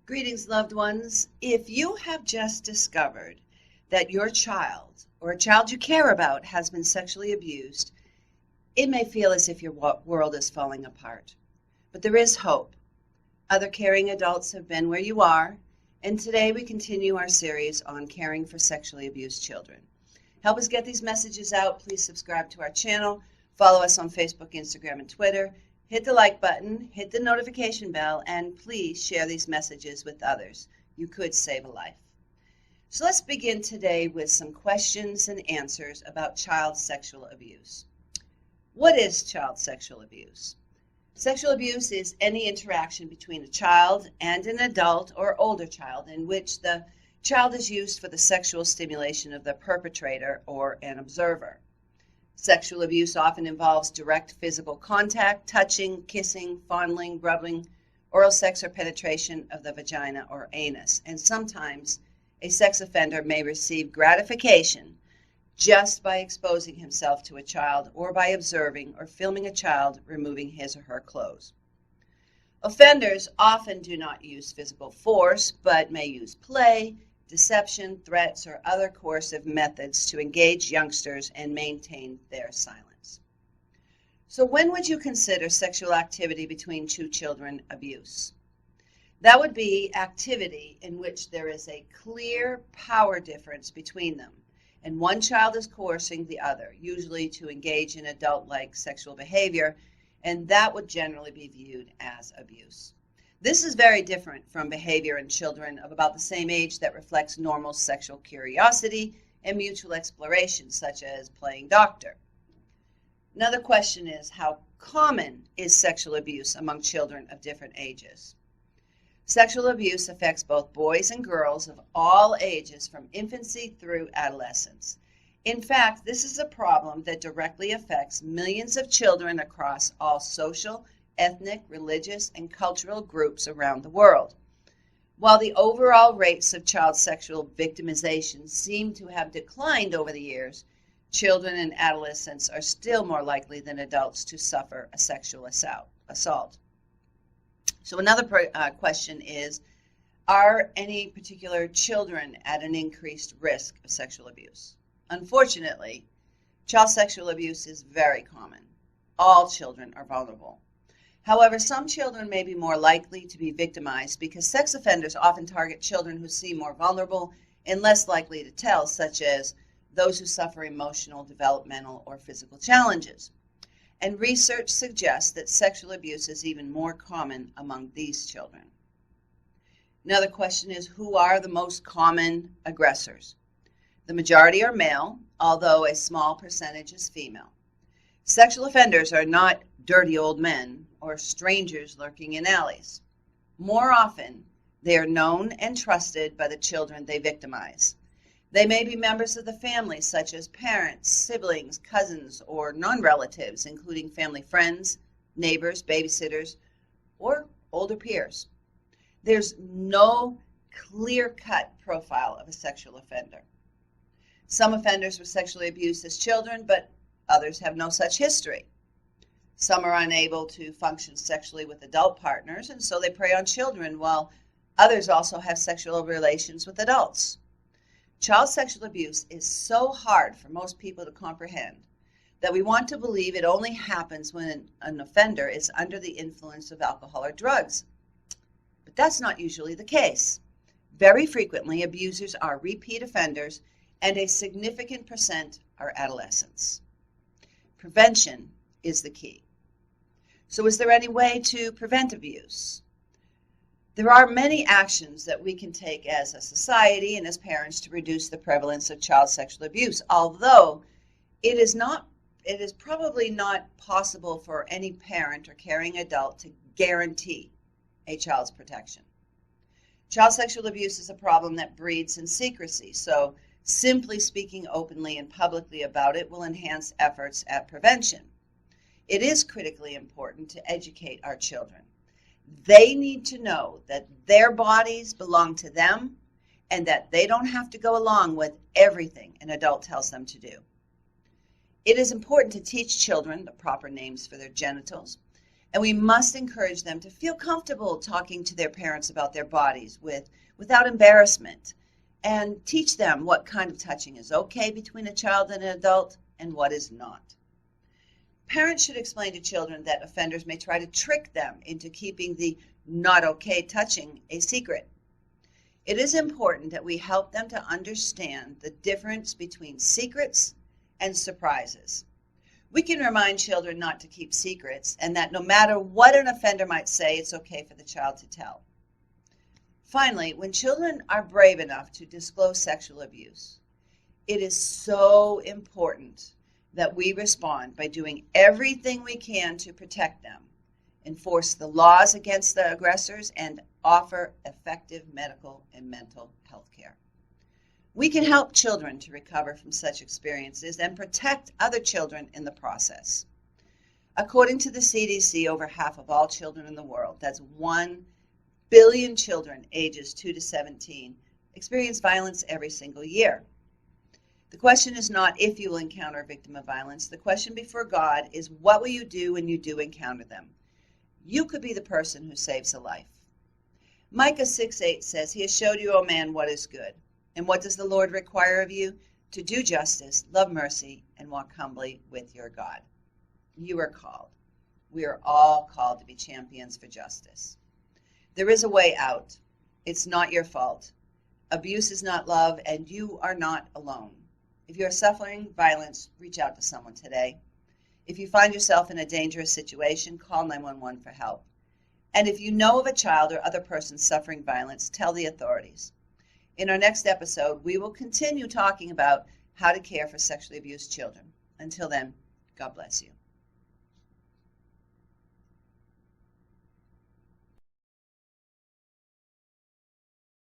Greetings, loved ones. If you have just discovered that your child or a child you care about has been sexually abused, it may feel as if your world is falling apart. But there is hope. Other caring adults have been where you are, and today we continue our series on caring for sexually abused children. Help us get these messages out. Please subscribe to our channel, follow us on Facebook, Instagram, and Twitter. Hit the like button, hit the notification bell, and please share these messages with others. You could save a life. So let's begin today with some questions and answers about child sexual abuse. What is child sexual abuse? Sexual abuse is any interaction between a child and an adult or older child in which the child is used for the sexual stimulation of the perpetrator or an observer. Sexual abuse often involves direct physical contact, touching, kissing, fondling, rubbing, oral sex or penetration of the vagina or anus. And sometimes a sex offender may receive gratification just by exposing himself to a child or by observing or filming a child removing his or her clothes. Offenders often do not use physical force, but may use play, deception, threats, or other coercive methods to engage youngsters and maintain their silence. So when would you consider sexual activity between two children abuse? That would be activity in which there is a clear power difference between them, and one child is coercing the other, usually to engage in adult-like sexual behavior, and that would generally be viewed as abuse. This is very different from behavior in children of about the same age that reflects normal sexual curiosity and mutual exploration, such as playing doctor. Another question is, how common is sexual abuse among children of different ages? Sexual abuse affects both boys and girls of all ages from infancy through adolescence. In fact, this is a problem that directly affects millions of children across all social, ethnic, religious, and cultural groups around the world. While the overall rates of child sexual victimization seem to have declined over the years, children and adolescents are still more likely than adults to suffer a sexual assault. So another question is, are any particular children at an increased risk of sexual abuse? Unfortunately, child sexual abuse is very common. All children are vulnerable. However, some children may be more likely to be victimized because sex offenders often target children who seem more vulnerable and less likely to tell, such as those who suffer emotional, developmental, or physical challenges. And research suggests that sexual abuse is even more common among these children. Another question is, who are the most common aggressors? The majority are male, although a small percentage is female. Sexual offenders are not dirty old men or strangers lurking in alleys. More often, they are known and trusted by the children they victimize. They may be members of the family, such as parents, siblings, cousins, or non-relatives, including family friends, neighbors, babysitters, or older peers. There's no clear-cut profile of a sexual offender. Some offenders were sexually abused as children, but others have no such history. Some are unable to function sexually with adult partners, and so they prey on children, while others also have sexual relations with adults. Child sexual abuse is so hard for most people to comprehend that we want to believe it only happens when an offender is under the influence of alcohol or drugs. But that's not usually the case. Very frequently, abusers are repeat offenders, and a significant percent are adolescents. Prevention is the key. So is there any way to prevent abuse? There are many actions that we can take as a society and as parents to reduce the prevalence of child sexual abuse, although it is probably not possible for any parent or caring adult to guarantee a child's protection. Child sexual abuse is a problem that breeds in secrecy, so simply speaking openly and publicly about it will enhance efforts at prevention. It is critically important to educate our children. They need to know that their bodies belong to them and that they don't have to go along with everything an adult tells them to do. It is important to teach children the proper names for their genitals, And we must encourage them to feel comfortable talking to their parents about their bodies without embarrassment, and teach them what kind of touching is okay between a child and an adult and what is not. Parents should explain to children that offenders may try to trick them into keeping the not okay touching a secret. It is important that we help them to understand the difference between secrets and surprises. We can remind children not to keep secrets, and that no matter what an offender might say, it's okay for the child to tell. Finally, when children are brave enough to disclose sexual abuse, it is so important that we respond by doing everything we can to protect them, enforce the laws against the aggressors, and offer effective medical and mental health care. We can help children to recover from such experiences and protect other children in the process. According to the CDC, over half of all children in the world, that's 1 billion children ages 2 to 17, experience violence every single year. The question is not if you will encounter a victim of violence. The question before God is, what will you do when you do encounter them? You could be the person who saves a life. Micah 6:8 says, He has showed you, O man, what is good. And what does the Lord require of you? To do justice, love mercy, and walk humbly with your God. You are called. We are all called to be champions for justice. There is a way out. It's not your fault. Abuse is not love, and you are not alone. If you are suffering violence, reach out to someone today. If you find yourself in a dangerous situation, call 911 for help. And if you know of a child or other person suffering violence, tell the authorities. In our next episode, we will continue talking about how to care for sexually abused children. Until then, God bless you.